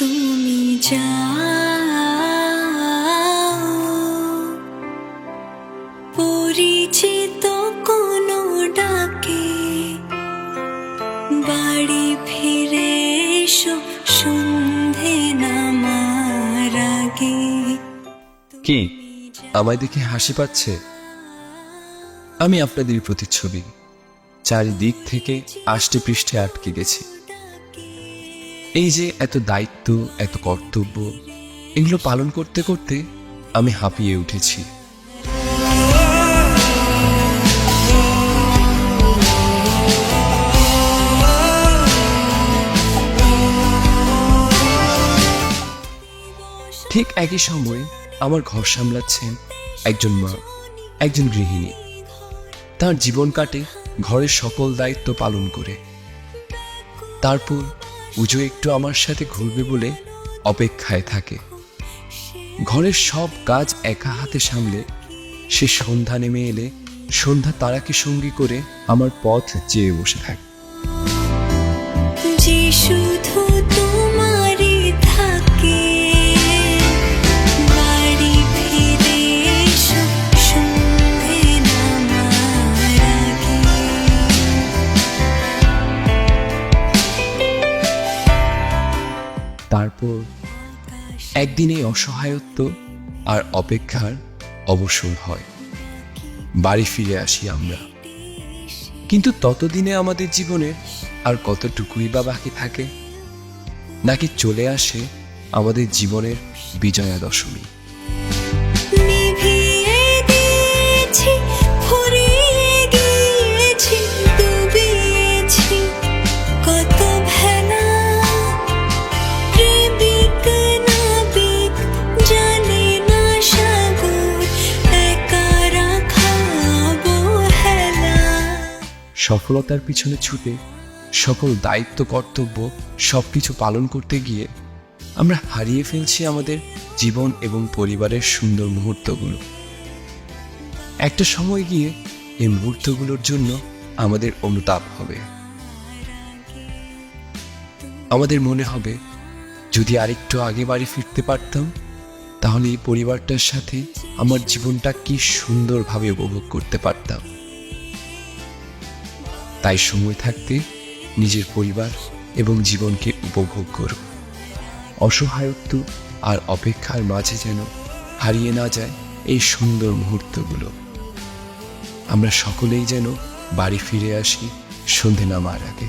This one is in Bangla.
তুমি যাও, পরিচিত কোনো ডাকে বাড়ি ফিরে এসো সন্ধে নামার আগে। কি আমায় দেখে হাসি পাচ্ছে? আমি আপনাদের প্রতিচ্ছবি, চারিদিক থেকে আষ্টে পৃষ্ঠে আটকে গেছি। এই যে এত দায়িত্ব, এত কর্তব্য, এগুলো পালন করতে করতে আমি হাঁপিয়ে উঠেছি। ঠিক একই সময়ে আমার ঘর সামলাচ্ছেন একজন মা, একজন গৃহিণী। তার জীবন কাটে ঘরের সকল দায়িত্ব পালন করে। তারপর পুজো একটু আমার সাথে ঘুরবে বলে অপেক্ষায় থাকে। ঘরের সব কাজ একা হাতে সামলে সে সন্ধ্যা নেমে এলে সন্ধ্যা তারাকে সঙ্গী করে আমার পথ চেয়ে বসে থাকে। যে শুধু তোমারই থাকে, বাড়ি ফিরে এসো সন্ধে নামার আগে। তারপর একদিন এই অসহায়ত্ব আর অপেক্ষার অবসর হয়। বাড়ি ফিরে আসি আমরা, কিন্তু ততদিনে আমাদের জীবনের আর কতটুকুই বা বাকি থাকে? নাকি চলে আসে আমাদের জীবনের বিজয়া দশমী? নিভিয়ে দিয়েছি, ফুরিয়ে গিয়েছি, ডুবিয়েছি কত ভেলা। প্রেমিক নাবিক জানে না সাগর, একা রাখা অবহেলা। সফলতার পিছনে ছুটে সকল দায়িত্ব, কর্তব্য সবকিছু পালন করতে গিয়ে আমরা হারিয়ে ফেলছি আমাদের জীবন এবং পরিবারের সুন্দর মুহূর্তগুলো। একটা সময় গিয়ে এই মুহূর্তগুলোর জন্য আমাদের অনুতাপ হবে। আমাদের মনে হবে যদি আরেকটু আগে বাড়ি ফিরতে পারতাম, তাহলে এই পরিবারটার সাথে আমার জীবনটা কি সুন্দরভাবে উপভোগ করতে পারতাম। তাই সময় থাকতে নিজের পরিবার এবং জীবনকে উপভোগ করো। অসহায়ত্ব আর অপেক্ষার মাঝে যেন হারিয়ে না যায় এই সুন্দর মুহূর্তগুলো। আমরা সকলেই যেন বাড়ি ফিরে আসি সন্ধে নামার আগে।